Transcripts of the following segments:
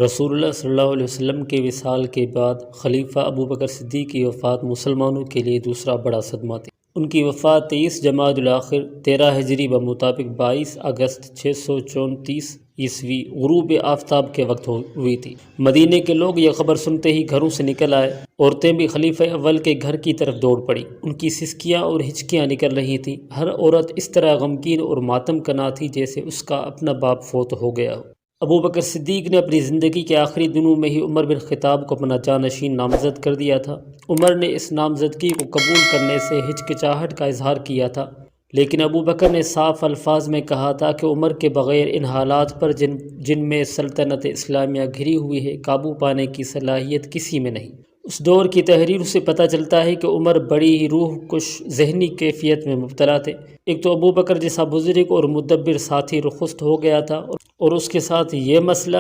رسول اللہ صلی اللہ علیہ وسلم کے وصال کے بعد خلیفہ ابو بکر صدیق کی وفات مسلمانوں کے لیے دوسرا بڑا صدمہ تھی۔ ان کی وفات 23 جمادی الاخر 13 ہجری بمطابق 22 اگست 634 عیسوی غروب آفتاب کے وقت ہوئی تھی۔ مدینہ کے لوگ یہ خبر سنتے ہی گھروں سے نکل آئے۔ عورتیں بھی خلیفہ اول کے گھر کی طرف دوڑ پڑیں۔ ان کی سسکیاں اور ہچکیاں نکل رہی تھیں۔ ہر عورت اس طرح غمگین اور ماتم کنا تھی جیسے اس کا اپنا باپ فوت ہو گیا ہو۔ ابو بکر صدیق نے اپنی زندگی کے آخری دنوں میں ہی عمر بن خطاب کو اپنا جانشین نامزد کر دیا تھا۔ عمر نے اس نامزدگی کو قبول کرنے سے ہچکچاہٹ کا اظہار کیا تھا، لیکن ابو بکر نے صاف الفاظ میں کہا تھا کہ عمر کے بغیر ان حالات پر جن میں سلطنت اسلامیہ گھری ہوئی ہے قابو پانے کی صلاحیت کسی میں نہیں۔ اس دور کی تحریر سے پتہ چلتا ہے کہ عمر بڑی ہی روح کش ذہنی کیفیت میں مبتلا تھے۔ ایک تو ابو بکر جیسا بزرگ اور مدبر ساتھی رخصت ہو گیا تھا، اور اس کے ساتھ یہ مسئلہ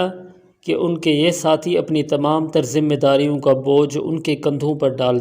کہ ان کے یہ ساتھی اپنی تمام تر ذمہ داریوں کا بوجھ ان کے کندھوں پر ڈال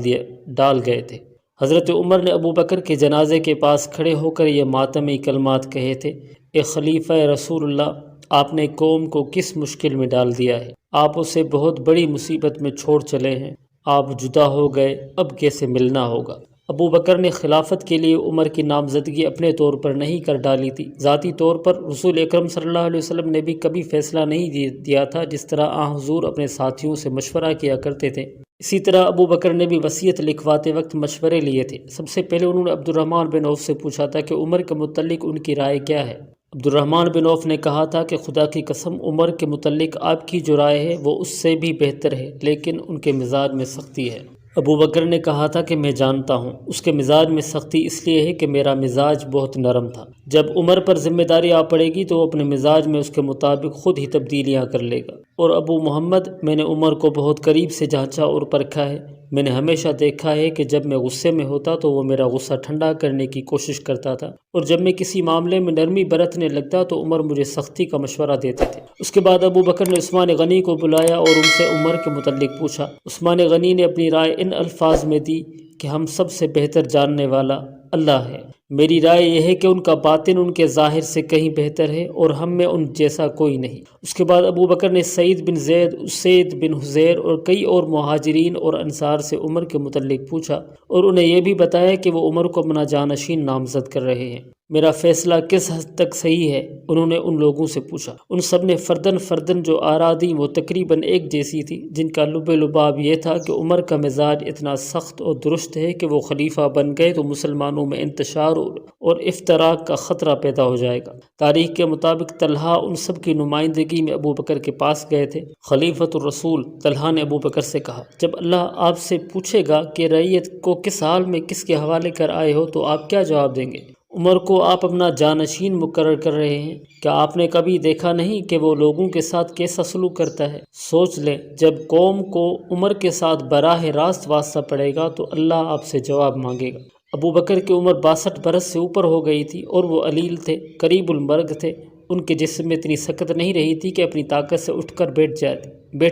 گئے تھے۔ حضرت عمر نے ابو بکر کے جنازے کے پاس کھڑے ہو کر یہ ماتمی کلمات کہے تھے: اے خلیفہ رسول اللہ، آپ نے قوم کو کس مشکل میں ڈال دیا ہے، آپ اسے بہت بڑی مصیبت میں چھوڑ چلے ہیں، آپ جدا ہو گئے، اب کیسے ملنا ہوگا۔ ابو بکر نے خلافت کے لیے عمر کی نامزدگی اپنے طور پر نہیں کر ڈالی تھی۔ ذاتی طور پر رسول اکرم صلی اللہ علیہ وسلم نے بھی کبھی فیصلہ نہیں دیا تھا جس طرح حضور اپنے ساتھیوں سے مشورہ کیا کرتے تھے۔ اسی طرح ابو بکر نے بھی وصیت لکھواتے وقت مشورے لیے تھے۔ سب سے پہلے انہوں نے عبد الرحمن بن عوف سے پوچھا تھا کہ عمر کے متعلق ان کی رائے کیا ہے۔ عبد الرحمن بن عوف نے کہا تھا کہ خدا کی قسم، عمر کے متعلق آپ کی جو رائے ہے وہ اس سے بھی بہتر ہے، لیکن ان کے مزاج میں سختی ہے۔ ابو بکر نے کہا تھا کہ میں جانتا ہوں، اس کے مزاج میں سختی اس لیے ہے کہ میرا مزاج بہت نرم تھا۔ جب عمر پر ذمہ داری آ پڑے گی تو وہ اپنے مزاج میں اس کے مطابق خود ہی تبدیلیاں کر لے گا۔ اور ابو محمد، میں نے عمر کو بہت قریب سے جانچا اور پرکھا ہے۔ میں نے ہمیشہ دیکھا ہے کہ جب میں غصے میں ہوتا تو وہ میرا غصہ ٹھنڈا کرنے کی کوشش کرتا تھا، اور جب میں کسی معاملے میں نرمی برتنے لگتا تو عمر مجھے سختی کا مشورہ دیتے تھے۔ اس کے بعد ابو بکر نے عثمان غنی کو بلایا اور ان سے عمر کے متعلق پوچھا۔ عثمان غنی نے اپنی رائے ان الفاظ میں دی کہ ہم سب سے بہتر جاننے والا اللہ ہے۔ میری رائے یہ ہے کہ ان کا باطن ان کے ظاہر سے کہیں بہتر ہے، اور ہم میں ان جیسا کوئی نہیں۔ اس کے بعد ابو بکر نے سعید بن زید، اسید بن حضیر اور کئی اور مہاجرین اور انصار سے عمر کے متعلق پوچھا، اور انہیں یہ بھی بتایا کہ وہ عمر کو اپنا جانشین نامزد کر رہے ہیں۔ میرا فیصلہ کس حد تک صحیح ہے، انہوں نے ان لوگوں سے پوچھا۔ ان سب نے فردن جو آرا دیں وہ تقریباً ایک جیسی تھی، جن کا لب لباب یہ تھا کہ عمر کا مزاج اتنا سخت اور درست ہے کہ وہ خلیفہ بن گئے تو مسلمانوں میں انتشار اور افتراق کا خطرہ پیدا ہو جائے گا۔ تاریخ کے مطابق طلحہ ان سب کی نمائندگی میں ابو بکر کے پاس گئے تھے۔ خلیفۃ الرسول طلحہ نے ابو بکر سے کہا: جب اللہ آپ سے پوچھے گا کہ رعیت کو کس حال میں کس کے حوالے کر آئے ہو تو آپ کیا جواب دیں گے؟ عمر کو آپ اپنا جانشین مقرر کر رہے ہیں، کیا آپ نے کبھی دیکھا نہیں کہ وہ لوگوں کے ساتھ کیسا سلوک کرتا ہے؟ سوچ لیں، جب قوم کو عمر کے ساتھ براہ راست واسطہ پڑے گا تو اللہ آپ سے جواب مانگے گا۔ ابو بکر کی عمر 62 برس سے اوپر ہو گئی تھی اور وہ علیل تھے، قریب المرگ تھے۔ ان کے جسم میں اتنی سکت نہیں رہی تھی کہ اپنی طاقت سے اٹھ کر بیٹھ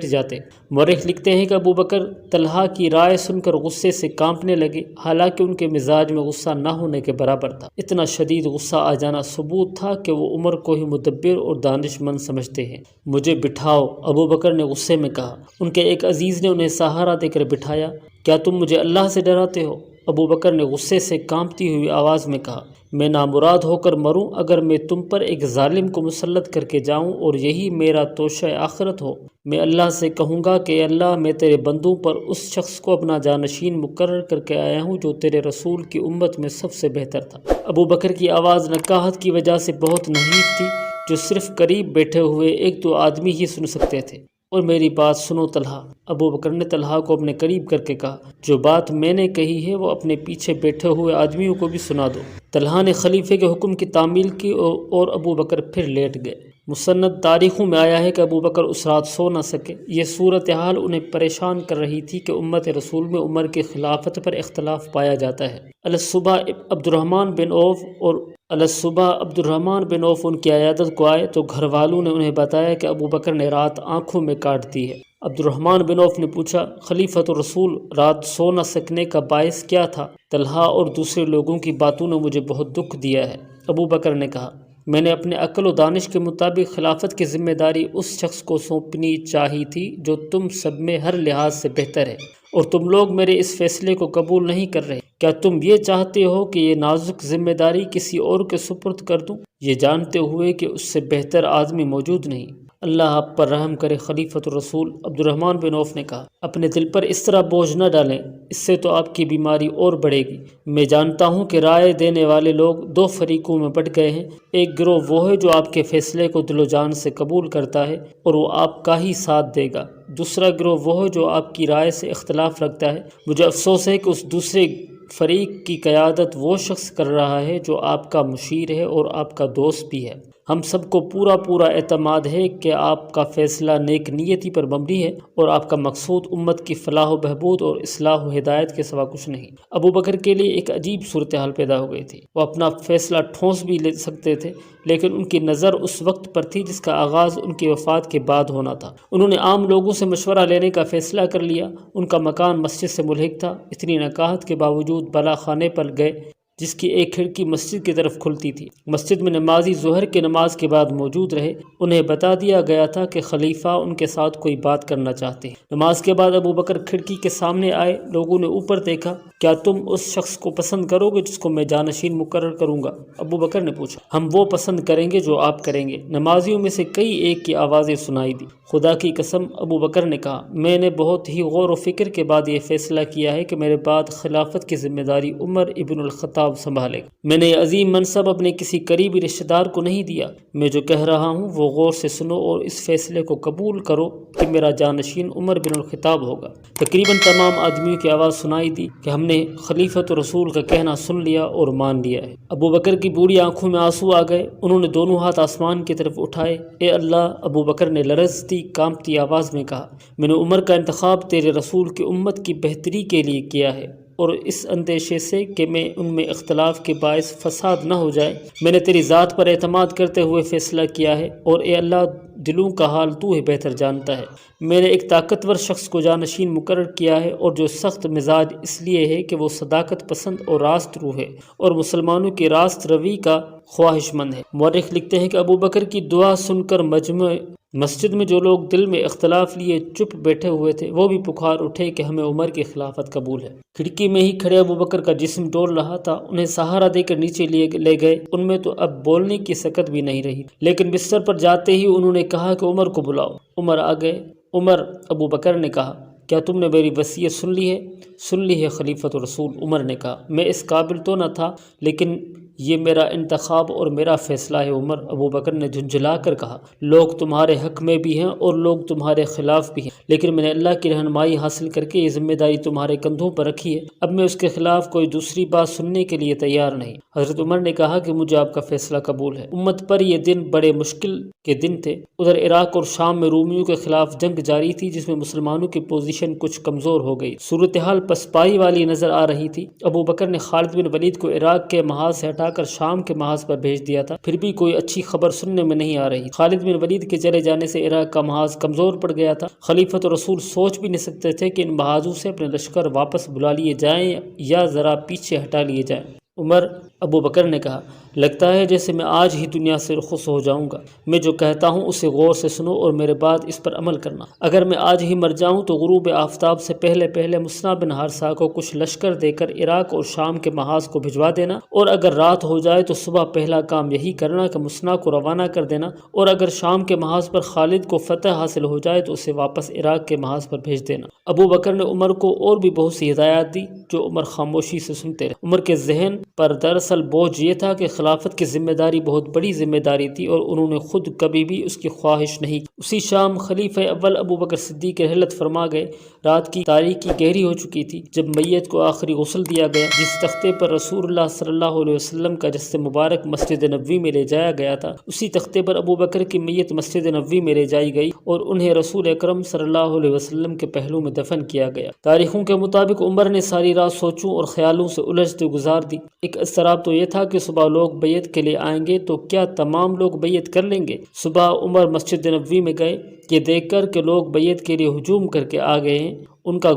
جاتے۔ مورخ لکھتے ہیں کہ ابو بکر طلحہ کی رائے سن کر غصے سے کانپنے لگے، حالانکہ ان کے مزاج میں غصہ نہ ہونے کے برابر تھا۔ اتنا شدید غصہ آ جانا ثبوت تھا کہ وہ عمر کو ہی مدبر اور دانش مند سمجھتے ہیں۔ مجھے بٹھاؤ، ابو بکر نے غصے میں کہا۔ ان کے ایک عزیز نے انہیں سہارا دے کر بٹھایا۔ کیا تم مجھے اللہ سے ڈراتے ہو؟ ابو بکر نے غصے سے کانپتی ہوئی آواز میں کہا: میں نامراد ہو کر مروں اگر میں تم پر ایک ظالم کو مسلط کر کے جاؤں اور یہی میرا توشہ آخرت ہو۔ میں اللہ سے کہوں گا کہ اللہ، میں تیرے بندوں پر اس شخص کو اپنا جانشین مقرر کر کے آیا ہوں جو تیرے رسول کی امت میں سب سے بہتر تھا۔ ابو بکر کی آواز نکاہت کی وجہ سے بہت نحیف تھی، جو صرف قریب بیٹھے ہوئے ایک دو آدمی ہی سن سکتے تھے۔ اور میری بات سنو طلحہ، ابو بکر نے طلحہ کو اپنے قریب کر کے کہا، جو بات میں نے کہی ہے وہ اپنے پیچھے بیٹھے ہوئے آدمیوں کو بھی سنا دو۔ طلحہ نے خلیفے کے حکم کی تعمیل کی اور ابو بکر پھر لیٹ گئے۔ مسند تاریخوں میں آیا ہے کہ ابو بکر اس رات سو نہ سکے۔ یہ صورتحال انہیں پریشان کر رہی تھی کہ امت رسول میں عمر کی خلافت پر اختلاف پایا جاتا ہے۔ الصبح عبد الرحمن بن عوف ان کی عیادت کو آئے تو گھر والوں نے انہیں بتایا کہ ابو بکر نے رات آنکھوں میں کاٹ دی ہے۔ عبد الرحمن بن عوف نے پوچھا: خلیفۃ الرسول، رات سو نہ سکنے کا باعث کیا تھا؟ طلحہ اور دوسرے لوگوں کی باتوں نے مجھے بہت دکھ دیا ہے۔ ابو بکر نے کہا: میں نے اپنے عقل و دانش کے مطابق خلافت کی ذمہ داری اس شخص کو سونپنی چاہی تھی جو تم سب میں ہر لحاظ سے بہتر ہے، اور تم لوگ میرے اس فیصلے کو قبول نہیں کر رہے۔ کیا تم یہ چاہتے ہو کہ یہ نازک ذمہ داری کسی اور کے سپرد کر دوں، یہ جانتے ہوئے کہ اس سے بہتر آدمی موجود نہیں؟ اللہ آپ پر رحم کرے۔ خلیفۃ الرسول عبد الرحمن بن عوف نے کہا، اپنے دل پر اس طرح بوجھ نہ ڈالیں، اس سے تو آپ کی بیماری اور بڑھے گی۔ میں جانتا ہوں کہ رائے دینے والے لوگ دو فریقوں میں بٹ گئے ہیں، ایک گروہ وہ ہے جو آپ کے فیصلے کو دل و جان سے قبول کرتا ہے اور وہ آپ کا ہی ساتھ دے گا، دوسرا گروہ وہ ہے جو آپ کی رائے سے اختلاف رکھتا ہے۔ مجھے افسوس ہے کہ اس دوسرے فریق کی قیادت وہ شخص کر رہا ہے جو آپ کا مشیر ہے اور آپ کا دوست بھی ہے۔ ہم سب کو پورا اعتماد ہے کہ آپ کا فیصلہ نیک نیتی پر مبنی ہے اور آپ کا مقصود امت کی فلاح و بہبود اور اصلاح و ہدایت کے سوا کچھ نہیں۔ ابو بکر کے لیے ایک عجیب صورتحال پیدا ہو گئی تھی۔ وہ اپنا فیصلہ ٹھونس بھی لے سکتے تھے، لیکن ان کی نظر اس وقت پر تھی جس کا آغاز ان کی وفات کے بعد ہونا تھا۔ انہوں نے عام لوگوں سے مشورہ لینے کا فیصلہ کر لیا۔ ان کا مکان مسجد سے ملحق تھا۔ اتنی نکاحت کے باوجود بالا خانے پر گئے جس کی ایک کھڑکی مسجد کی طرف کھلتی تھی۔ مسجد میں نمازی ظہر کی نماز کے بعد موجود رہے۔ انہیں بتا دیا گیا تھا کہ خلیفہ ان کے ساتھ کوئی بات کرنا چاہتے ہیں۔ نماز کے بعد ابو بکر کھڑکی کے سامنے آئے۔ لوگوں نے اوپر دیکھا۔ کیا تم اس شخص کو پسند کرو گے جس کو میں جانشین مقرر کروں گا؟ ابو بکر نے پوچھا۔ ہم وہ پسند کریں گے جو آپ کریں گے۔ نمازیوں میں سے کئی ایک کی آوازیں سنائی دی۔ خدا کی قسم، ابو بکر نے کہا، میں نے بہت ہی غور و فکر کے بعد یہ فیصلہ کیا ہے کہ میرے بعد خلافت کی ذمہ داری عمر ابن الخطاب سنبھالے گا۔ میں نے یہ عظیم منصب اپنے کسی قریبی رشتہ دار کو نہیں دیا۔ میں جو کہہ رہا ہوں وہ غور سے سنو اور اس فیصلے کو قبول کرو کہ میرا جانشین عمر بن الخطاب ہوگا۔ تقریباً تمام آدمیوں کی آواز سنائی دی کہ ہم نے خلیفۃ رسول کا کہنا سن لیا اور مان لیا ہے۔ ابو بکر کی بوڑھی آنکھوں میں آنسو آ گئے۔ انہوں نے دونوں ہاتھ آسمان کی طرف اٹھائے۔ اے اللہ! ابو بکر نے لرزتی کانپتی آواز میں کہا، میں نے عمر کا انتخاب تیرے رسول کی امت کی بہتری کے لیے کیا ہے، اور اس اندیشے سے کہ میں ان میں اختلاف کے باعث فساد نہ ہو جائے میں نے تیری ذات پر اعتماد کرتے ہوئے فیصلہ کیا ہے، اور اے اللہ، دلوں کا حال تو ہی بہتر جانتا ہے۔ میں نے ایک طاقتور شخص کو جانشین مقرر کیا ہے، اور جو سخت مزاج اس لیے ہے کہ وہ صداقت پسند اور راست رو ہے اور مسلمانوں کی راست روی کا خواہش مند ہے۔ مورخ لکھتے ہیں کہ ابو بکر کی دعا سن کر مجمع مسجد میں جو لوگ دل میں اختلاف لیے چپ بیٹھے ہوئے تھے وہ بھی پکار اٹھے کہ ہمیں عمر کی خلافت قبول ہے۔ کھڑکی میں ہی کھڑے ابو بکر کا جسم ڈول رہا تھا۔ انہیں سہارا دے کر نیچے لے گئے۔ ان میں تو اب بولنے کی سکت بھی نہیں رہی، لیکن بستر پر جاتے ہی انہوں نے کہا کہ عمر کو بلاؤ۔ عمر آ گئے۔ عمر، ابو بکر نے کہا، کیا تم نے میری وصیت سن لی ہے؟ سن لی ہے خلیفۃ الرسول، عمر نے کہا۔ میں اس قابل تو نہ تھا، لیکن یہ میرا انتخاب اور میرا فیصلہ ہے عمر، ابو بکر نے جھنجھلا کر کہا۔ لوگ تمہارے حق میں بھی ہیں اور لوگ تمہارے خلاف بھی ہیں، لیکن میں نے اللہ کی رہنمائی حاصل کر کے یہ ذمہ داری تمہارے کندھوں پر رکھی ہے۔ اب میں اس کے خلاف کوئی دوسری بات سننے کے لیے تیار نہیں۔ حضرت عمر نے کہا کہ مجھے آپ کا فیصلہ قبول ہے۔ امت پر یہ دن بڑے مشکل کے دن تھے۔ ادھر عراق اور شام میں رومیوں کے خلاف جنگ جاری تھی جس میں مسلمانوں کی پوزیشن کچھ کمزور ہو گئی۔ صورتحال پسپائی والی نظر آ رہی تھی۔ ابو بکر نے خالد بن ولید کو عراق کے محاذ سے ہٹا کر شام کے محاذ پر بھیج دیا تھا، پھر بھی کوئی اچھی خبر سننے میں نہیں آ رہی۔ خالد بن ولید کے چلے جانے سے عراق کا محاذ کمزور پڑ گیا تھا۔ خلیفۃ رسول سوچ بھی نہیں سکتے تھے کہ ان محاذوں سے اپنے لشکر واپس بلا لیے جائیں یا ذرا پیچھے ہٹا لیے جائیں۔ عمر، ابو بکر نے کہا، لگتا ہے جیسے میں آج ہی دنیا سے رخصت ہو جاؤں گا۔ میں جو کہتا ہوں اسے غور سے سنو اور میرے بعد اس پر عمل کرنا۔ اگر میں آج ہی مر جاؤں تو غروب آفتاب سے پہلے مصنع بن حارثہ کو کچھ لشکر دے کر عراق اور شام کے محاذ کو بھجوا دینا، اور اگر رات ہو جائے تو صبح پہلا کام یہی کرنا کہ مصنع کو روانہ کر دینا، اور اگر شام کے محاذ پر خالد کو فتح حاصل ہو جائے تو اسے واپس عراق کے محاذ پر بھیج دینا۔ ابو بکر نے عمر کو اور بھی بہت سی ہدایات دی جو عمر خاموشی سے سنتے رہے۔ عمر کے ذہن پر دراصل بوجھ یہ تھا کہ خلافت کی ذمہ داری بہت بڑی ذمہ داری تھی اور انہوں نے خود کبھی بھی اس کی خواہش نہیں کی۔ اسی شام خلیفہ اول ابو بکر صدیق رحلت فرما گئے۔ رات کی تاریکی گہری ہو چکی تھی جب میت کو آخری غسل دیا گیا۔ جس تختے پر رسول اللہ صلی اللہ علیہ وسلم کا جسد مبارک مسجد نبوی میں لے جایا گیا تھا، اسی تختے پر ابو بکر کی میت مسجد نبوی میں لے جائی گئی اور انہیں رسول اکرم صلی اللہ علیہ وسلم کے پہلو میں دفن کیا گیا۔ تاریخوں کے مطابق عمر نے ساری رات سوچوں اور خیالوں سے الجھتے گزار دی۔ ایک اضطراب تو یہ تھا کہ صبح لوگ بیعت کے لیے آئیں گے تو کیا تمام لوگ بیعت کر لیں گے؟ صبح عمر مسجد نبوی میں گئے۔ یہ دیکھ کر کہ لوگ بیعت کے لیے ہجوم کر کے آ گئے ہیں، ان کا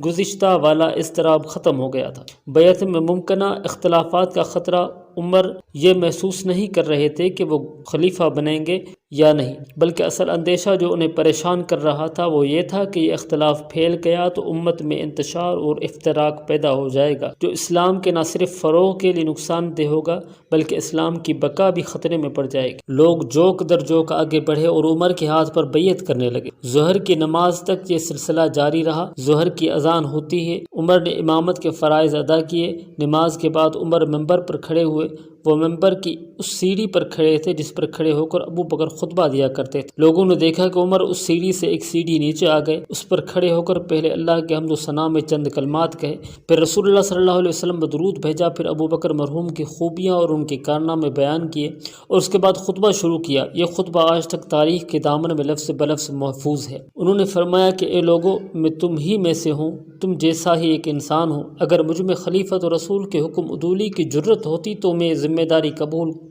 گزشتہ والا اضطراب ختم ہو گیا تھا۔ بیعت میں ممکنہ اختلافات کا خطرہ عمر یہ محسوس نہیں کر رہے تھے کہ وہ خلیفہ بنیں گے یا نہیں، بلکہ اصل اندیشہ جو انہیں پریشان کر رہا تھا وہ یہ تھا کہ یہ اختلاف پھیل گیا تو امت میں انتشار اور افتراق پیدا ہو جائے گا، جو اسلام کے نہ صرف فروغ کے لیے نقصان دہ ہوگا بلکہ اسلام کی بقا بھی خطرے میں پڑ جائے گی۔ لوگ جوک در جوک آگے بڑھے اور عمر کے ہاتھ پر بیعت کرنے لگے۔ ظہر کی نماز تک یہ سلسلہ جاری رہا۔ ظہر کی اذان ہوتی ہے، عمر نے امامت کے فرائض ادا کیے۔ نماز کے بعد عمر منبر پر کھڑے ہوئے۔ وہ منبر کی اس سیڑھی پر کھڑے تھے جس پر کھڑے ہو کر ابو بکر خطبہ دیا کرتے تھے۔ لوگوں نے دیکھا کہ عمر اس سیڑھی سے ایک سیڑھی نیچے آ گئے، اس پر کھڑے ہو کر پہلے اللہ کے حمد و ثنا میں چند کلمات کہے، پھر رسول اللہ صلی اللہ علیہ وسلم پر درود بھیجا، پھر ابو بکر مرحوم کی خوبیاں اور ان کے کارنامے بیان کیے اور اس کے بعد خطبہ شروع کیا۔ یہ خطبہ آج تک تاریخ کے دامن میں لفظ بلفظ محفوظ ہے۔ انہوں نے فرمایا کہ اے لوگو، میں تم ہی میں سے ہوں، تم جیسا ہی ایک انسان ہوں۔ اگر مجھ میں خلیفۃ و رسول کے حکم عدولی کی جرت ہوتی تو میں ذمہ داری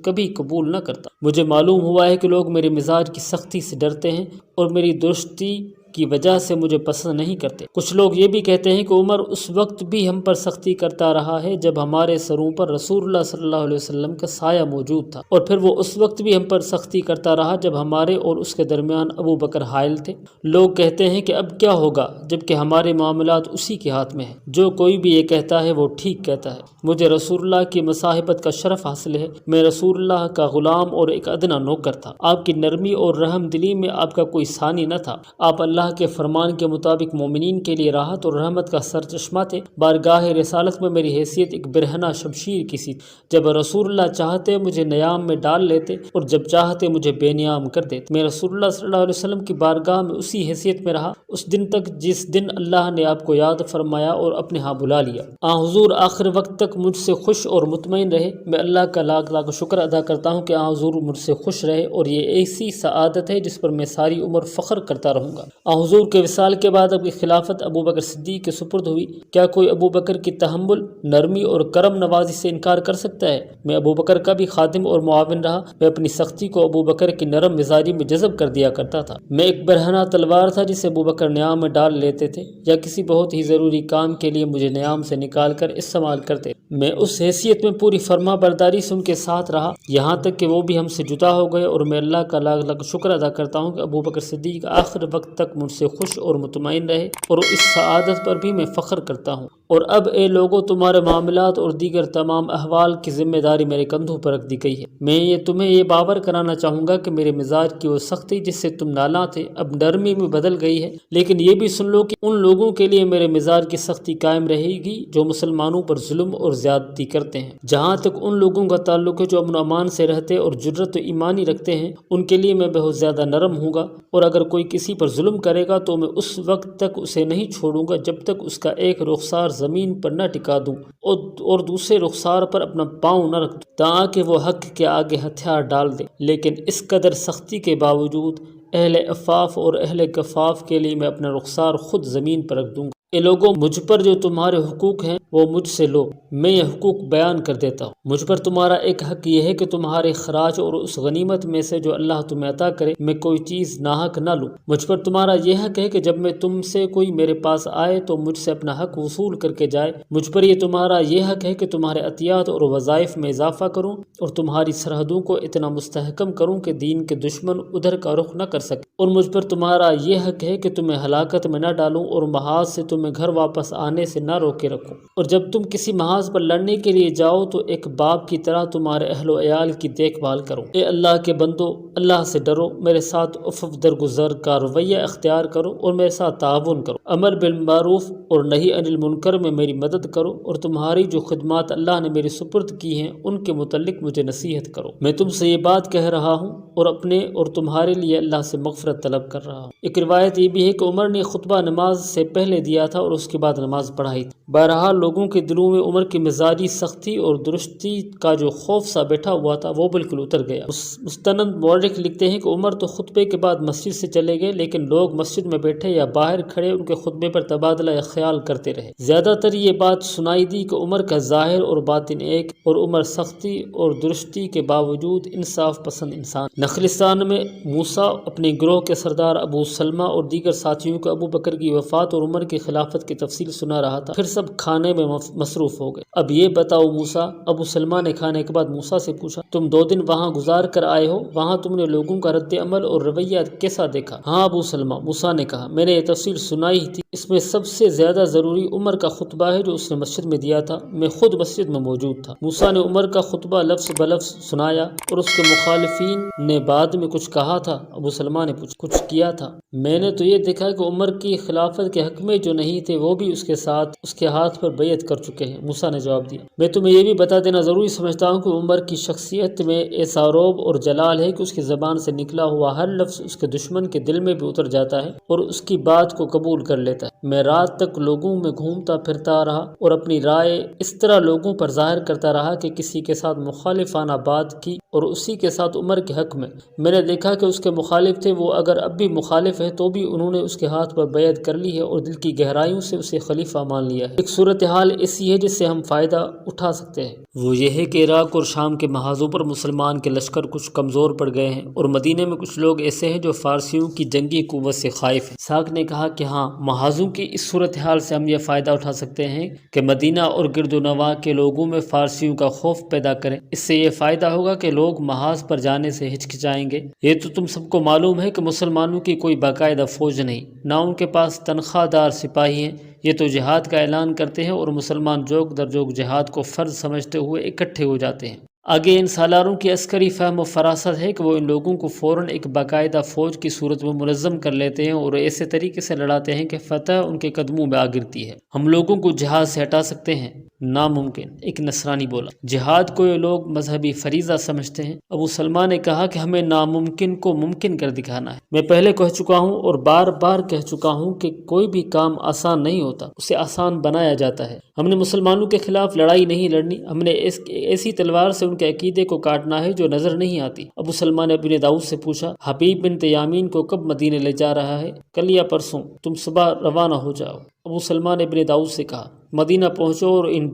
کبھی قبول نہ کرتا۔ مجھے معلوم ہوا ہے کہ لوگ میرے مزاج کی سختی سے ڈرتے ہیں اور میری درستی کی وجہ سے مجھے پسند نہیں کرتے۔ کچھ لوگ یہ بھی کہتے ہیں کہ عمر اس وقت بھی ہم پر سختی کرتا رہا ہے جب ہمارے سروں پر رسول اللہ صلی اللہ علیہ وسلم کا سایہ موجود تھا، اور پھر وہ اس وقت بھی ہم پر سختی کرتا رہا جب ہمارے اور اس کے درمیان ابو بکر حائل تھے۔ لوگ کہتے ہیں کہ اب کیا ہوگا جبکہ ہمارے معاملات اسی کے ہاتھ میں ہیں۔ جو کوئی بھی یہ کہتا ہے وہ ٹھیک کہتا ہے۔ مجھے رسول اللہ کی مصاحبت کا شرف حاصل ہے۔ میں رسول اللہ کا غلام اور ایک ادنا نوکر تھا۔ آپ کی نرمی اور رحم دلی میں آپ کا کوئی ثانی نہ تھا۔ آپ اللہ کے فرمان کے مطابق مومنین کے لیے راحت اور رحمت کا سرچشمہ تھے۔ بارگاہ رسالت میں میری حیثیت ایک برہنہ شمشیر کی سی۔ جب رسول اللہ چاہتے مجھے نیام میں ڈال لیتے اور جب چاہتے مجھے بے نیام کر دیتے۔ میں رسول اللہ صلی اللہ علیہ وسلم کی بارگاہ میں اسی حیثیت میں رہا اس دن تک جس دن اللہ نے آپ کو یاد فرمایا اور اپنے ہاں بلا لیا۔ حضور آخر وقت تک مجھ سے خوش اور مطمئن رہے۔ میں اللہ کا لاکھ لاکھ شکر ادا کرتا ہوں کہ حضور مجھ سے خوش رہے، اور یہ ایسی سعادت ہے جس پر میں ساری عمر فخر کرتا رہوں گا۔ حضور کے وصال کے بعد اب کی خلافت ابو بکر صدیق کے سپرد ہوئی۔ کیا کوئی ابو بکر کی تحمل، نرمی اور کرم نوازی سے انکار کر سکتا ہے؟ میں ابو بکر کا بھی خادم اور معاون رہا۔ میں اپنی سختی کو ابو بکر کی نرم مزاجی میں جذب کر دیا کرتا تھا۔ میں ایک برہنہ تلوار تھا جسے ابو بکر نیام میں ڈال لیتے تھے، یا کسی بہت ہی ضروری کام کے لیے مجھے نیام سے نکال کر استعمال کرتے۔ میں اس حیثیت میں پوری فرما برداری سے ان کے ساتھ رہا، یہاں تک کہ وہ بھی ہم سے جدا ہو گئے، اور میں اللہ کا لاکھ لاکھ شکر ادا کرتا ہوں کہ ابو بکر صدیق آخر وقت تک مجھ سے خوش اور مطمئن رہے، اور اس سعادت پر بھی میں فخر کرتا ہوں۔ اور اب اے لوگو، تمہارے معاملات اور دیگر تمام احوال کی ذمہ داری میرے کندھوں پر رکھ دی گئی ہے۔ میں تمہیں یہ باور کرانا چاہوں گا کہ میرے مزاج کی وہ سختی جس سے تم نالاں تھے اب نرمی میں بدل گئی ہے، لیکن یہ بھی سن لو کہ ان لوگوں کے لیے میرے مزاج کی سختی قائم رہے گی جو مسلمانوں پر ظلم اور زیادتی کرتے ہیں۔ جہاں تک ان لوگوں کا تعلق ہے جو امن و امان سے رہتے اور جرت و ایمانی رکھتے ہیں، ان کے لیے میں بہت زیادہ نرم ہوں گا، اور اگر کوئی کسی پر ظلم کرے گا تو میں اس وقت تک اسے نہیں چھوڑوں گا جب تک اس کا ایک رخسار زمین پر نہ ٹکا دوں اور دوسرے رخسار پر اپنا پاؤں نہ رکھ دوں، تاکہ وہ حق کے آگے ہتھیار ڈال دے۔ لیکن اس قدر سختی کے باوجود اہل عفاف اور اہل کفاف کے لیے میں اپنا رخسار خود زمین پر رکھ دوں گا۔ اے لوگوں، مجھ پر جو تمہارے حقوق ہیں وہ مجھ سے لو، میں یہ حقوق بیان کر دیتا ہوں۔ مجھ پر تمہارا ایک حق یہ ہے کہ تمہارے خراج اور اس غنیمت میں سے جو اللہ تمہیں عطا کرے میں کوئی چیز ناحق نہ لوں۔ مجھ پر تمہارا یہ حق ہے کہ جب میں تم سے کوئی میرے پاس آئے تو مجھ سے اپنا حق وصول کر کے جائے۔ مجھ پر یہ تمہارا یہ حق ہے کہ تمہارے عطیات اور وظائف میں اضافہ کروں اور تمہاری سرحدوں کو اتنا مستحکم کروں کہ دین کے دشمن ادھر کا رخ نہ کر سکے۔ اور مجھ پر تمہارا یہ حق ہے کہ تمہیں ہلاکت میں نہ ڈالوں اور محاذ سے تمہیں گھر واپس آنے سے نہ روکے رکھوں۔ اور جب تم کسی محاذ پر لڑنے کے لیے جاؤ تو ایک باپ کی طرح تمہارے اہل و عیال کی دیکھ بھال کرو۔ اے اللہ کے بندو، اللہ سے ڈرو، میرے ساتھ عفو درگزر کا رویہ اختیار کرو اور میرے ساتھ تعاون کرو۔ امر بالمعروف اور نہی عن المنکر میں میری مدد کرو، اور تمہاری جو خدمات اللہ نے میری سپرد کی ہیں ان کے متعلق مجھے نصیحت کرو۔ میں تم سے یہ بات کہہ رہا ہوں اور اپنے اور تمہارے لیے اللہ سے مغفرت طلب کر رہا ہوں۔ ایک روایت یہ بھی ہے کہ عمر نے خطبہ نماز سے پہلے دیا تھا اور اس کے بعد نماز پڑھائی تھی۔ بہرحال لوگوں کے دلوں میں عمر کی مزاجی سختی اور درستی کا جو خوف سا بیٹھا ہوا تھا وہ بالکل اتر گیا۔ مستند مورخ لکھتے ہیں کہ عمر تو خطبے کے بعد مسجد سے چلے گئے، لیکن لوگ مسجد میں بیٹھے یا باہر کھڑے ان کے خطبے پر تبادلہ خیال کرتے رہے۔ زیادہ تر یہ بات سنائی دی کہ عمر کا ظاہر اور باطن ایک، اور عمر سختی اور درستی کے باوجود انصاف پسند انسان۔ نخلستان میں موسیٰ اپنے گروہ کے سردار ابو سلمہ اور دیگر ساتھیوں کو ابو بکر کی وفات اور عمر کے خلاف خلافت کی تفصیل سنا رہا تھا، پھر سب کھانے میں مصروف ہو گئے۔ اب یہ بتاؤ موسیٰ، ابو سلمہ نے کھانے کے بعد موسیٰ سے پوچھا، تم 2 دن وہاں گزار کر آئے ہو، وہاں تم نے لوگوں کا رد عمل اور رویہ کیسا دیکھا؟ ہاں ابو سلمہ، موسیٰ نے کہا، میں نے یہ تفصیل سنائی تھی، اس میں سب سے زیادہ ضروری عمر کا خطبہ ہے جو اس نے مسجد میں دیا تھا، میں خود مسجد میں موجود تھا۔ موسیٰ نے عمر کا خطبہ لفظ بلفظ سنایا اور اس کے مخالفین نے بعد میں کچھ کہا تھا؟ ابو سلمہ نے پوچھا، کچھ کیا تھا؟ میں نے تو یہ دیکھا کہ عمر کی خلافت کے حق میں جو نہیں تھے وہ بھی اس کے ساتھ اس کے ہاتھ پر بیعت کر چکے ہیں، موسیٰ نے جواب دیا۔ میں تمہیں یہ بھی بتا دینا ضروری سمجھتا ہوں کہ عمر کی شخصیت میں ایسا روب اور جلال ہے کہ اس کی زبان سے نکلا ہوا ہر لفظ اس کے دشمن کے دل میں بھی اتر جاتا ہے اور اس کی بات کو قبول کر لیتا ہے۔ میں رات تک لوگوں میں گھومتا پھرتا رہا اور اپنی رائے اس طرح لوگوں پر ظاہر کرتا رہا کہ کسی کے ساتھ مخالفانہ بات کی اور اسی کے ساتھ عمر کے حق میں نے دیکھا کہ اس کے مخالف تھے، وہ اگر اب بھی مخالف ہے تو بھی انہوں نے اس کے ہاتھ پر بیعت کر لی ہے اور دل کی گہرائیوں سے اسے خلیفہ مان لیا ہے۔ ایک صورتحال ایسی ہے جس سے ہم فائدہ اٹھا سکتے ہیں، وہ یہ ہے کہ عراق اور شام کے محاذوں پر مسلمان کے لشکر کچھ کمزور پڑ گئے ہیں اور مدینے میں کچھ لوگ ایسے ہیں جو فارسیوں کی جنگی قوت سے خائف ہیں۔ ساق نے کہا کہ ہاں، محاذوں کی اس صورتحال سے ہم یہ فائدہ اٹھا سکتے ہیں کہ مدینہ اور گرد و نواح کے لوگوں میں فارسیوں کا خوف پیدا کریں، اس سے یہ فائدہ ہوگا کہ لوگ محاذ پر جانے سے ہچکچائیں گے۔ یہ تو تم سب کو معلوم ہے کہ مسلمانوں کی کوئی باقاعدہ فوج نہیں، نہ ان کے پاس تنخواہ دار سپاہی ہیں، یہ تو جہاد کا اعلان کرتے ہیں اور مسلمان جوک در جوک جہاد کو فرض سمجھتے ہوئے اکٹھے ہو جاتے ہیں۔ آگے ان سالاروں کی عسکری فہم و فراست ہے کہ وہ ان لوگوں کو فوراً ایک باقاعدہ فوج کی صورت میں منظم کر لیتے ہیں اور ایسے طریقے سے لڑاتے ہیں کہ فتح ان کے قدموں میں آ گرتی ہے۔ ہم لوگوں کو جہاد سے ہٹا سکتے ہیں؟ ناممکن، ایک نصرانی بولا۔ جہاد کو یہ لوگ مذہبی فریضہ سمجھتے ہیں۔ ابو سلمہ نے کہا کہ ہمیں ناممکن کو ممکن کر دکھانا ہے۔ میں پہلے کہہ چکا ہوں اور بار بار کہہ چکا ہوں کہ کوئی بھی کام آسان نہیں ہوتا، اسے آسان بنایا جاتا ہے۔ ہم نے مسلمانوں کے خلاف لڑائی نہیں لڑنی، ہم نے ایسی تلوار سے ان کے عقیدے کو کاٹنا ہے جو نظر نہیں آتی۔ ابو سلمہ نے ابن داؤد سے پوچھا، حبیب بن یامین کو کب مدینے لے جا رہا ہے؟ کل یا پرسوں؟ تم صبح روانہ ہو جاؤ۔ ابو سلمہ نے ابن داؤد سے کہا، مدینہ پہنچو اور ان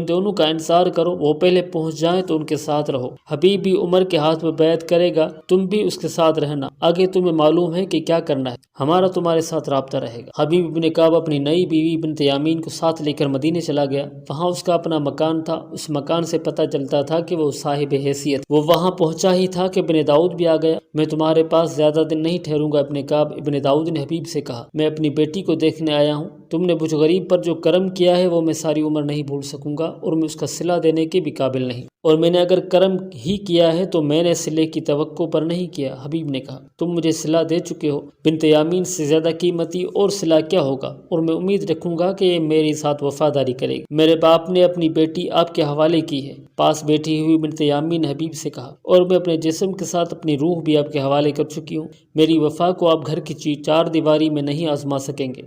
دونوں کا انتظار کرو، وہ پہلے پہنچ جائیں تو ان کے ساتھ رہو۔ حبیب بھی عمر کے ہاتھ میں بیعت کرے گا، تم بھی اس کے ساتھ رہنا، آگے تمہیں معلوم ہے کہ کیا کرنا ہے، ہمارا تمہارے ساتھ رابطہ رہے گا۔ حبیب بن کعب اپنی نئی بیوی بنت یامین کو ساتھ لے کر مدینے چلا گیا۔ وہاں اس کا اپنا مکان تھا، اس مکان سے پتہ چلتا تھا کہ وہ صاحب حیثیت۔ وہ وہاں پہنچا ہی تھا کہ ابن داؤد بھی آ گیا۔ میں تمہارے پاس زیادہ دن نہیں ٹھہروں گا ابن کعب، ابن داؤد نے حبیب سے کہا، میں اپنی بیٹی کو دیکھنے آیا ہوں، تم نے مجھ غریب پر جو کرم کیا ہے وہ میں ساری عمر نہیں بھول سکوں گا اور میں اس کا صلہ دینے کے بھی قابل نہیں، اور میں نے اگر کرم ہی کیا ہے تو میں نے صلے کی توقع پر نہیں کیا۔ حبیب نے کہا، تم مجھے صلہ دے چکے ہو، بنت یامین سے زیادہ قیمتی اور صلہ کیا ہوگا، اور میں امید رکھوں گا کہ یہ میرے ساتھ وفاداری کرے گی۔ میرے باپ نے اپنی بیٹی آپ کے حوالے کی ہے، پاس بیٹھی ہوئی بنت یامین نے حبیب سے کہا، اور میں اپنے جسم کے ساتھ اپنی روح بھی آپ کے حوالے کر چکی ہوں۔ میری وفا کو آپ گھر کی 4 دیواری میں نہیں آزما سکیں گے۔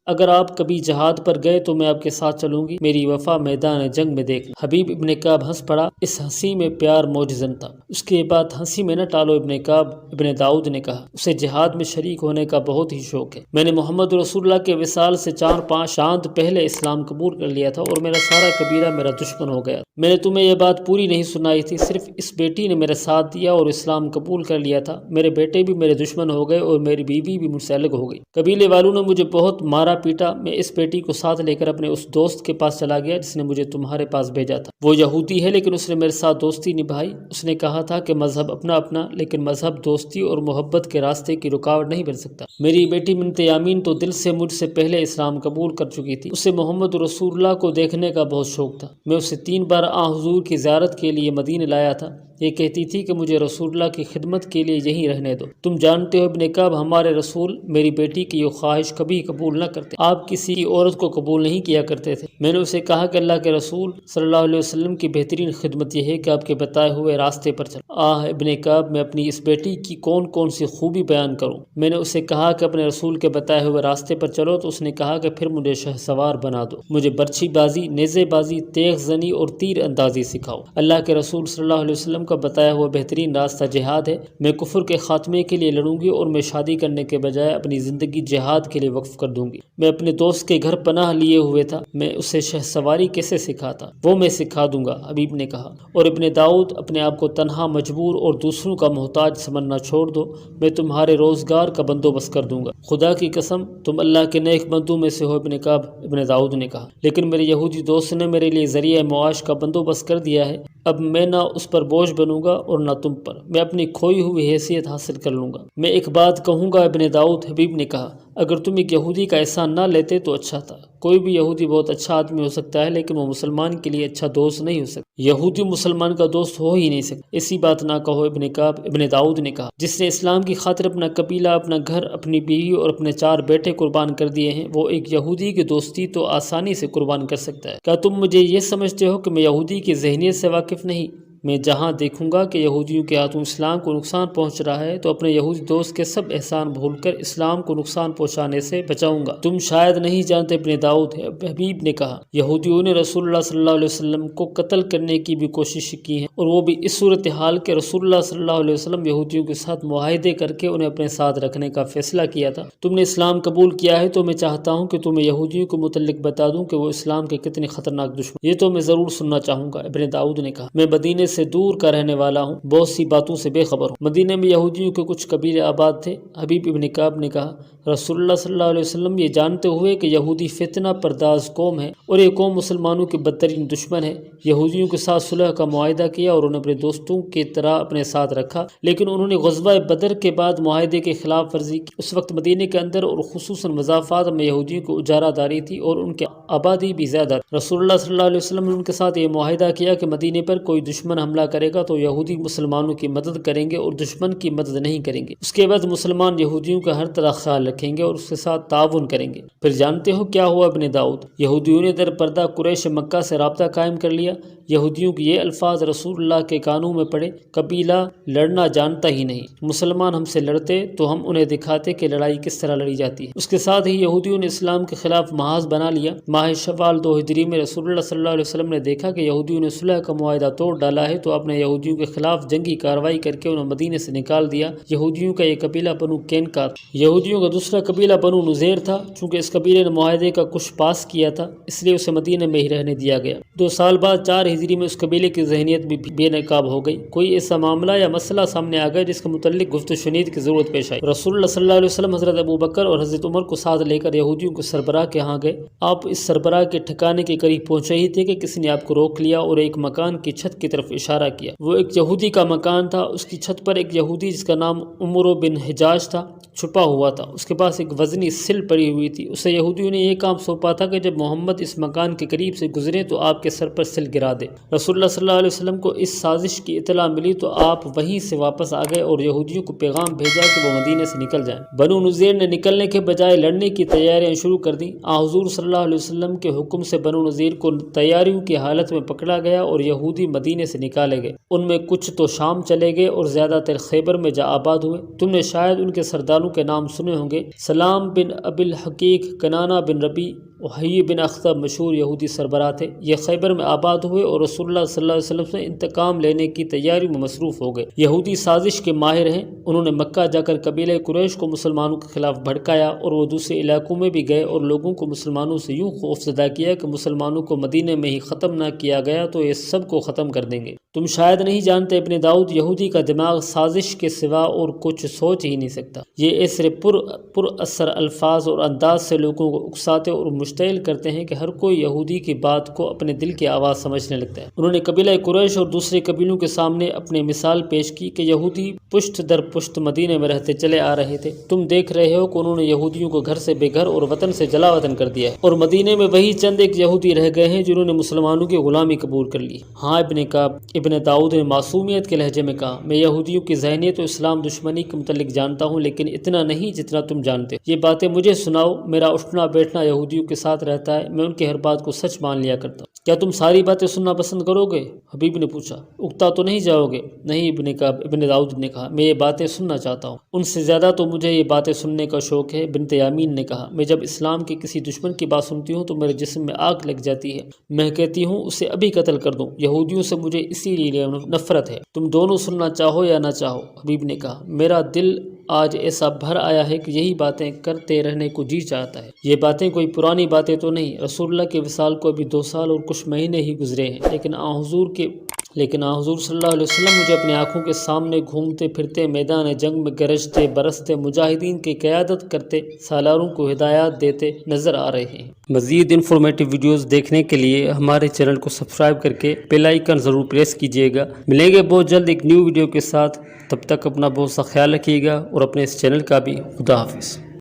اگر آپ کبھی جہاد پر گئے تو میں آپ کے ساتھ چلوں گی، میری وفا میدان جنگ میں دیکھ۔ حبیب ابن کعب ہنس پڑا، اس ہنسی میں پیار موجزن تھا۔ اس کے بعد ہنسی میں نہ ٹالو ابن کعب، ابن داؤد نے کہا، اسے جہاد میں شریک ہونے کا بہت ہی شوق ہے۔ میں نے محمد رسول اللہ کے وصال سے 4-5 چاند پہلے اسلام قبول کر لیا تھا اور میرا سارا قبیلہ میرا دشمن ہو گیا۔ میں نے تمہیں یہ بات پوری نہیں سنائی تھی، صرف اس بیٹی نے میرے ساتھ دیا اور اسلام قبول کر لیا تھا۔ میرے بیٹے بھی میرے دشمن ہو گئے اور میری بیوی بھی مجھ سے الگ ہو گئی۔ قبیلے والوں نے مجھے بہت مارا پیٹا۔ میں اس بیٹی کو ساتھ لے کر اپنے اس دوست کے پاس چلا گیا جس نے مجھے تمہارے پاس بھیجا تھا۔ وہ یہودی ہے لیکن اس نے میرے ساتھ دوستی نبھائی۔ اس نے کہا تھا کہ مذہب اپنا اپنا، لیکن مذہب دوستی اور محبت کے راستے کی رکاوٹ نہیں بن سکتا۔ میری بیٹی بنت یامین تو دل سے مجھ سے پہلے اسلام قبول کر چکی تھی۔ اسے محمد رسول اللہ کو دیکھنے کا بہت شوق تھا۔ میں اسے 3 بار حضور کی زیارت کے لیے مدینے لایا تھا۔ یہ کہتی تھی کہ مجھے رسول اللہ کی خدمت کے لیے یہیں رہنے دو۔ تم جانتے ہو ابن کعب، ہمارے رسول میری بیٹی کی یہ خواہش کبھی قبول نہ کرتے، آپ کسی عورت کو قبول نہیں کیا کرتے تھے۔ میں نے اسے کہا کہ اللہ کے رسول صلی اللہ علیہ وسلم کی بہترین خدمت یہ ہے کہ آپ کے بتائے ہوئے راستے پر چلو۔ ابن کعب، میں اپنی اس بیٹی کی کون کون سی خوبی بیان کروں؟ میں نے اسے کہا کہ اپنے رسول کے بتائے ہوئے راستے پر چلو، تو اس نے کہا کہ پھر مجھے شہسوار بنا دو، مجھے برچھی بازی، نیزے بازی، تیغ زنی اور تیر اندازی سکھاؤ۔ اللہ کے رسول صلی اللہ علیہ وسلم کا بتایا ہوا بہترین راستہ جہاد ہے۔ میں کفر کے خاتمے کے لیے لڑوں گی اور میں شادی کرنے کے بجائے اپنی زندگی جہاد کے لیے وقف کر دوں گی۔ میں اپنے دوست کے گھر پناہ لیے ہوئے تھا، میں اسے شہ سواری کیسے سکھاتا؟ وہ میں سکھا دوں گا، حبیب نے کہا۔ اور ابن داؤد، اپنے آپ کو تنہا، مجبور اور دوسروں کا محتاج سمجھنا چھوڑ دو، میں تمہارے روزگار کا بندوبست کر دوں گا۔ خدا کی قسم تم اللہ کے نیک بندوں میں سے ہو، ابن کعب، ابن داؤد نے کہا، لیکن میرے یہودی دوست نے میرے لیے ذریعہ معاش کا بندوبست کر دیا ہے، اب میں نہ اس پر بوجھ بنوں گا اور نہ تم پر، میں اپنی کھوئی ہوئی حیثیت حاصل کر لوں گا۔ میں ایک بات کہوں گا ابن داؤد، حبیب نے کہا، اگر تم ایک یہودی کا احسان نہ لیتے تو اچھا تھا۔ کوئی بھی یہودی بہت اچھا آدمی ہو سکتا ہے، لیکن وہ مسلمان کے لیے اچھا دوست نہیں ہو سکتا۔ یہودی مسلمان کا دوست ہو ہی نہیں سکتا۔ ایسی بات نہ کہو ابن کعب، ابن داؤد نے کہا، جس نے اسلام کی خاطر اپنا قبیلہ، اپنا گھر، اپنی بیوی اور اپنے 4 بیٹے قربان کر دیے ہیں، وہ ایک یہودی کی دوستی تو آسانی سے قربان کر سکتا ہے۔ کیا تم مجھے یہ سمجھتے ہو کہ میں یہودی کی ذہنیت سے واقف نہیں؟ میں جہاں دیکھوں گا کہ یہودیوں کے ہاتھوں اسلام کو نقصان پہنچ رہا ہے تو اپنے یہودی دوست کے سب احسان بھول کر اسلام کو نقصان پہنچانے سے بچاؤں گا۔ تم شاید نہیں جانتے ابن داؤد، حبیب نے کہا، یہودیوں نے رسول اللہ صلی اللہ علیہ وسلم کو قتل کرنے کی بھی کوشش کی ہے، اور وہ بھی اس صورتحال کہ رسول اللہ صلی اللہ علیہ وسلم یہودیوں کے ساتھ معاہدے کر کے انہیں اپنے ساتھ رکھنے کا فیصلہ کیا تھا۔ تم نے اسلام قبول کیا ہے تو میں چاہتا ہوں کہ تمہیں یہودیوں کے متعلق بتا دوں کہ وہ اسلام کے کتنے خطرناک دشمن۔ یہ تو میں ضرور سننا چاہوں گا، ابن داؤد نے کہا، میں مدینے سے دور کا رہنے والا ہوں، بہت سی باتوں سے بے خبر ہوں۔ مدینے میں یہودیوں کے کچھ قبیلے آباد تھے، حبیب ابن کعب نے کہا۔ رسول اللہ صلی اللہ علیہ وسلم یہ جانتے ہوئے کہ یہودی فتنہ پرداز قوم ہے اور یہ قوم مسلمانوں کے بدترین دشمن ہے، یہودیوں کے ساتھ صلح کا معاہدہ کیا اور انہیں اپنے دوستوں کی طرح اپنے ساتھ رکھا، لیکن انہوں نے غزوہ بدر کے بعد معاہدے کے خلاف ورزی کی۔ اس وقت مدینے کے اندر اور خصوصاً مضافات میں یہودیوں کو اجارہ داری تھی اور ان کی آبادی بھی زیادہ تھی۔ رسول اللہ صلی اللہ علیہ وسلم نے ان کے ساتھ یہ معاہدہ کیا کہ مدینے پر کوئی دشمن حملہ کرے گا تو یہودی مسلمانوں کی مدد کریں گے اور دشمن کی مدد نہیں کریں گے۔ اس کے بعد مسلمان یہودیوں کا ہر طرح خیال رکھیں گے اور اس کے ساتھ تعاون کریں گے۔ پھر جانتے ہو کیا ہوا ابن داؤد؟ یہودیوں نے در پردہ قریش مکہ سے رابطہ قائم کر لیا۔ یہودیوں کے یہ الفاظ رسول اللہ کے کانوں میں پڑے، قبیلہ لڑنا جانتا ہی نہیں، مسلمان ہم سے لڑتے تو ہم انہیں دکھاتے کہ لڑائی کس طرح لڑی جاتی ہے۔ اس کے ساتھ ہی یہودیوں نے اسلام کے خلاف محاذ بنا لیا۔ ماہ شوال 2 ہجری میں رسول اللہ صلی اللہ علیہ وسلم نے دیکھا کہ یہودیوں نے صلح کا معاہدہ توڑ ڈالا ہے تو آپ نے یہودیوں کے خلاف جنگی کارروائی کر کے انہیں مدینے سے نکال دیا۔ یہودیوں کا یہ قبیلہ بنو قینقاع تھا۔ یہودیوں کا دوسرا قبیلہ بنو نذیر تھا۔ چونکہ اس قبیلے نے معاہدے کا کچھ پاس کیا تھا اس لیے اسے مدینے میں ہی رہنے دیا گیا۔ 2 سال بعد 4 ہجری میں اس قبیلے کی ذہنیت بھی بے نقاب ہو گئی۔ کوئی ایسا معاملہ یا مسئلہ سامنے آ گیا جس کے متعلق گفت و شنید کی ضرورت پیش آئی۔ رسول اللہ صلی اللہ علیہ وسلم حضرت ابوبکر اور حضرت عمر کو ساتھ لے کر یہودیوں کے سربراہ کے ہاں گئے۔ آپ اس سربراہ کے ٹھکانے کے قریب پہنچے ہی تھے کہ کسی نے آپ کو روک لیا اور ایک مکان کی چھت کی طرف اشارہ کیا۔ وہ ایک یہودی کا مکان تھا۔ اس کی چھت پر ایک یہودی جس کا نام عمرو بن حجاج تھا چھپا ہوا تھا۔ اس کے پاس ایک وزنی سل پڑی ہوئی تھی۔ اسے یہودیوں نے یہ کام سونپا تھا کہ جب محمد اس مکان کے قریب سے گزرے تو آپ کے سر پر سل گرا دے۔ رسول اللہ صلی اللہ علیہ وسلم کو اس سازش کی اطلاع ملی تو آپ وہیں سے واپس آ گئے اور یہودیوں کو پیغام بھیجا کہ وہ مدینے سے نکل جائیں۔ بنو نذیر نے نکلنے کے بجائے لڑنے کی تیاریاں شروع کر دیں۔ حضور صلی اللہ علیہ وسلم کے حکم سے بنو نذیر کو تیاریوں کی حالت میں پکڑا گیا اور یہودی مدینے سے نکالے گئے۔ ان میں کچھ تو شام چلے گئے اور زیادہ تر خیبر میں جا آباد ہوئے۔ تم نے شاید ان کے سرداروں کے نام سنے ہوں گے۔ سلام بن ابی الحقیق، کنانہ بن ربی، وحی بن اخطب مشہور یہودی سربراہ تھے۔ یہ خیبر میں آباد ہوئے اور رسول اللہ صلی اللہ علیہ وسلم سے انتقام لینے کی تیاری میں مصروف ہو گئے۔ یہودی سازش کے ماہر ہیں۔ انہوں نے مکہ جا کر قبیلہ قریش کو مسلمانوں کے خلاف بھڑکایا اور وہ دوسرے علاقوں میں بھی گئے اور لوگوں کو مسلمانوں سے یوں خوفزدہ کیا کہ مسلمانوں کو مدینے میں ہی ختم نہ کیا گیا تو یہ سب کو ختم کر دیں گے۔ تم شاید نہیں جانتے ابن داؤد، یہودی کا دماغ سازش کے سوا اور کچھ سوچ ہی نہیں سکتا۔ یہ ایسے پر اثر الفاظ اور انداز سے لوگوں کو اکساتے اور مشتعل کرتے ہیں کہ ہر کوئی یہودی کی بات کو اپنے دل کی آواز سمجھنے لگتا ہے۔ انہوں نے قبیلہ قریش اور دوسرے قبیلوں کے سامنے اپنی مثال پیش کی کہ یہودی پشت در پشت مدینے میں رہتے چلے آ رہے تھے۔ تم دیکھ رہے ہو کہ انہوں نے یہودیوں کو گھر سے بے گھر اور وطن سے جلا وطن کر دیا ہے، اور مدینے میں وہی چند ایک یہودی رہ گئے ہیں جنہوں نے مسلمانوں کی غلامی قبول کر لی۔ ہاں ابن کعب، ابن داؤد نے معصومیت کے لہجے میں کہا، میں یہودیوں کی ذہنیت و اسلام دشمنی کے متعلق جانتا ہوں، لیکن اتنا نہیں جتنا تم جانتے ہو۔ یہ باتیں مجھے سناؤ۔ میرا اٹھنا بیٹھنا یہودیوں کے ساتھ رہتا ہے، میں ان کی ہر بات کو سچ مان لیا کرتا ہوں۔ کیا تم ساری باتیں سننا پسند کرو گے؟ حبیب نے پوچھا۔ اکتا تو نہیں جاؤ گے؟ نہیں ابن کعب، ابن داؤد نے کہا، میں یہ باتیں سننا چاہتا ہوں۔ ان سے زیادہ تو مجھے یہ باتیں سننے کا شوق ہے۔ بنت یامین نے کہا، میں جب اسلام کے کسی دشمن کی بات سنتی ہوں تو میرے جسم میں آگ لگ جاتی ہے، میں کہتی ہوں اسے ابھی قتل کر دوں۔ یہودیوں سے مجھے اسی لیے نفرت ہے، تم دونوں سننا چاہو یا نہ چاہو۔ حبیب نے کہا، میرا دل آج ایسا بھر آیا ہے کہ یہی باتیں کرتے رہنے کو جی چاہتا ہے۔ یہ باتیں کوئی پرانی باتیں تو نہیں، رسول اللہ کے وصال کو ابھی 2 سال اور کچھ مہینے ہی گزرے ہیں، لیکن حضور صلی اللہ علیہ وسلم مجھے اپنی آنکھوں کے سامنے گھومتے پھرتے، میدان جنگ میں گرجتے برستے، مجاہدین کی قیادت کرتے، سالاروں کو ہدایات دیتے نظر آ رہے ہیں۔ مزید انفارمیٹو ویڈیوز دیکھنے کے لیے ہمارے چینل کو سبسکرائب کر کے بیل آئیکن ضرور پریس کیجیے گا۔ ملیں گے بہت جلد ایک نیو ویڈیو کے ساتھ، تب تک اپنا بہت سا خیال رکھیے گا اور اپنے اس چینل کا بھی۔ خدا حافظ۔